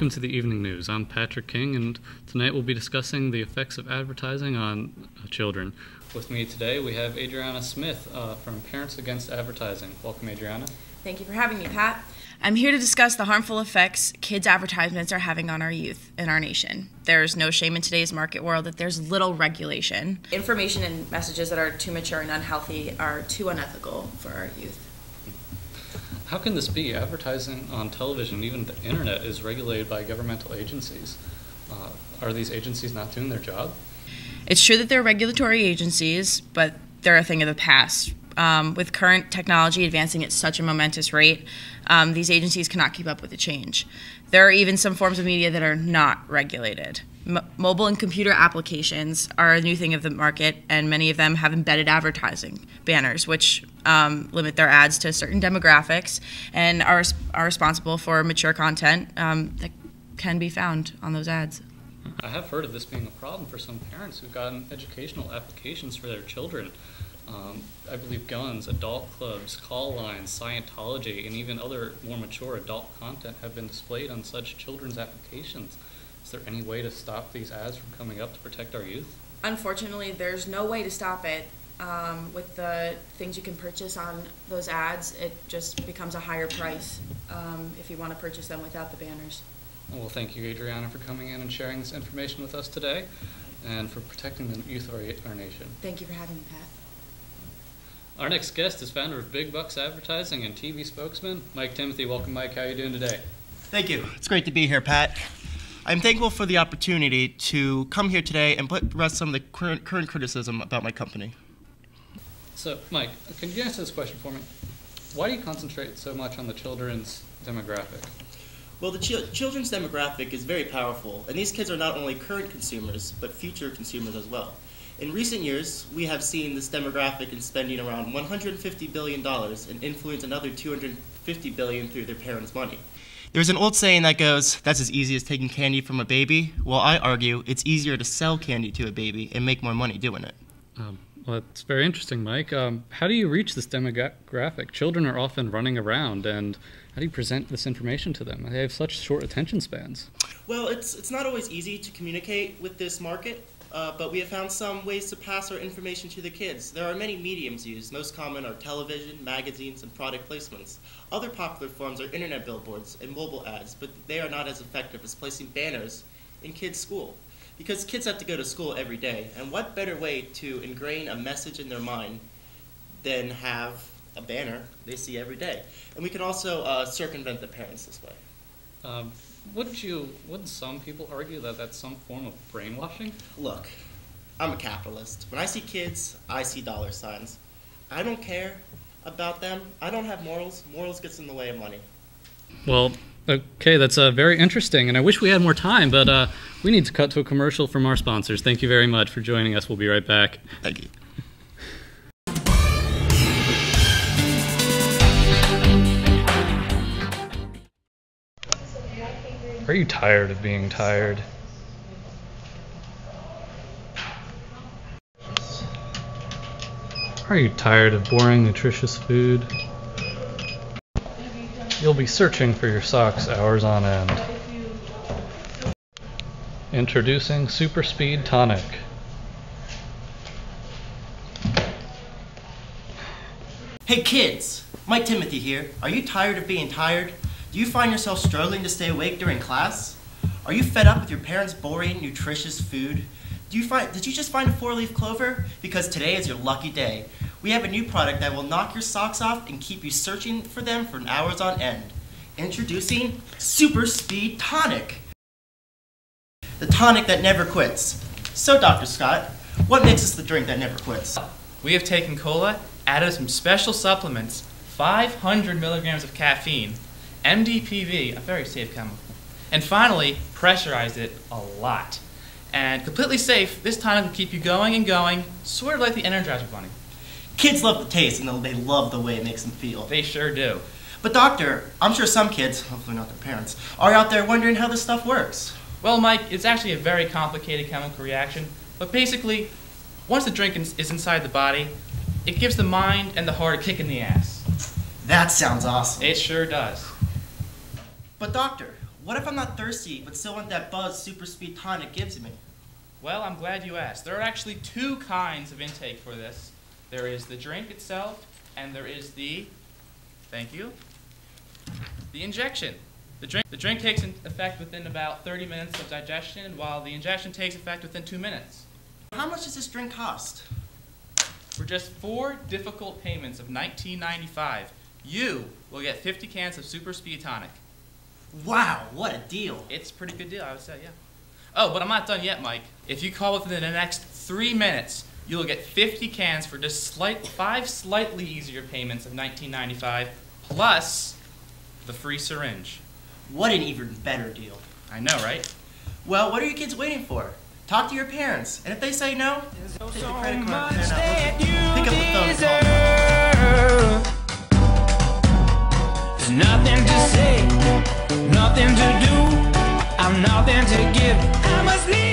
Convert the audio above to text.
Welcome to the Evening News. I'm Patrick King, and tonight we'll be discussing the effects of advertising on children. With me today we have Adriana Smith from Parents Against Advertising. Welcome, Adriana. Thank you for having me, Pat. I'm here to discuss the harmful effects kids' advertisements are having on our youth in our nation. There's no shame in today's market world that there's little regulation. Information and messages that are too mature and unhealthy are too unethical for our youth. How can this be? Advertising on television, even the internet, is regulated by governmental agencies. Are these agencies not doing their job? It's true that they're regulatory agencies, but they're a thing of the past. With current technology advancing at such a momentous rate, these agencies cannot keep up with the change. There are even some forms of media that are not regulated. Mobile and computer applications are a new thing of the market, and many of them have embedded advertising banners, which limit their ads to certain demographics and are responsible for mature content that can be found on those ads. I have heard of this being a problem for some parents who've gotten educational applications for their children. I believe guns, adult clubs, call lines, Scientology, and even other more mature adult content have been displayed on such children's applications. Is there any way to stop these ads from coming up to protect our youth? Unfortunately, there's no way to stop it. With the things you can purchase on those ads, it just becomes a higher price if you want to purchase them without the banners. Well, thank you, Adriana, for coming in and sharing this information with us today and for protecting the youth of our nation. Thank you for having me, Pat. Our next guest is founder of Big Bucks Advertising and TV spokesman, Mike Timothy. Welcome, Mike. How are you doing today? Thank you. It's great to be here, Pat. I'm thankful for the opportunity to come here today and put to rest some of the current criticism about my company. So, Mike, can you answer this question for me? Why do you concentrate so much on the children's demographic? Well, the children's demographic is very powerful, and these kids are not only current consumers, but future consumers as well. In recent years, we have seen this demographic in spending around $150 billion and influence another $250 billion through their parents' money. There's an old saying that goes, that's as easy as taking candy from a baby. Well, I argue it's easier to sell candy to a baby and make more money doing it. Well, that's very interesting, Mike. How do you reach this demographic? Children are often running around, and how do you present this information to them? They have such short attention spans. Well, it's not always easy to communicate with this market. But we have found some ways to pass our information to the kids. There are many mediums used. Most common are television, magazines, and product placements. Other popular forms are internet billboards and mobile ads, but they are not as effective as placing banners in kids' school. Because kids have to go to school every day, and what better way to ingrain a message in their mind than have a banner they see every day? And we can also circumvent the parents this way. Wouldn't some people argue that that's some form of brainwashing? Look, I'm a capitalist. When I see kids, I see dollar signs. I don't care about them. I don't have morals. Morals gets in the way of money. Well, okay, that's very interesting, and I wish we had more time, but we need to cut to a commercial from our sponsors. Thank you very much for joining us. We'll be right back. Thank you. Are you tired of being tired? Are you tired of boring, nutritious food? You'll be searching for your socks hours on end. Introducing Super Speed Tonic. Hey kids, Mike Timothy here. Are you tired of being tired? Do you find yourself struggling to stay awake during class? Are you fed up with your parents' boring, nutritious food? Did you just find a 4-leaf clover? Because today is your lucky day. We have a new product that will knock your socks off and keep you searching for them for hours on end. Introducing Super Speed Tonic. The tonic that never quits. So, Dr. Scott, what makes us the drink that never quits? We have taken cola, added some special supplements, 500 milligrams of caffeine, MDPV, a very safe chemical, and finally, pressurized it a lot. And completely safe, this tonic will keep you going and going, sort of like the Energizer Bunny. Kids love the taste and they love the way it makes them feel. They sure do. But doctor, I'm sure some kids, hopefully not their parents, are out there wondering how this stuff works. Well, Mike, it's actually a very complicated chemical reaction, but basically, once the drink is inside the body, it gives the mind and the heart a kick in the ass. That sounds awesome. It sure does. But doctor, What if I'm not thirsty, but still want that buzz Super Speed Tonic gives me? Well, I'm glad you asked. There are actually two kinds of intake for this. There is the drink itself, and there is the, thank you, the injection. The drink takes effect within about 30 minutes of digestion, while the injection takes effect within 2 minutes. How much does this drink cost? For just 4 difficult payments of $19.95, you will get 50 cans of Super Speed Tonic. Wow, what a deal. It's a pretty good deal, I would say, yeah. Oh, but I'm not done yet, Mike. If you call within the next 3 minutes, you'll get 50 cans for just 5 slightly easier payments of $19.95, plus the free syringe. What an even better deal. I know, right? Well, what are you kids waiting for? Talk to your parents, and if they say no, take the credit card they're not looking. Pick up the phone and call them. There's nothing to say, nothing to do, I'm nothing to give. I must leave.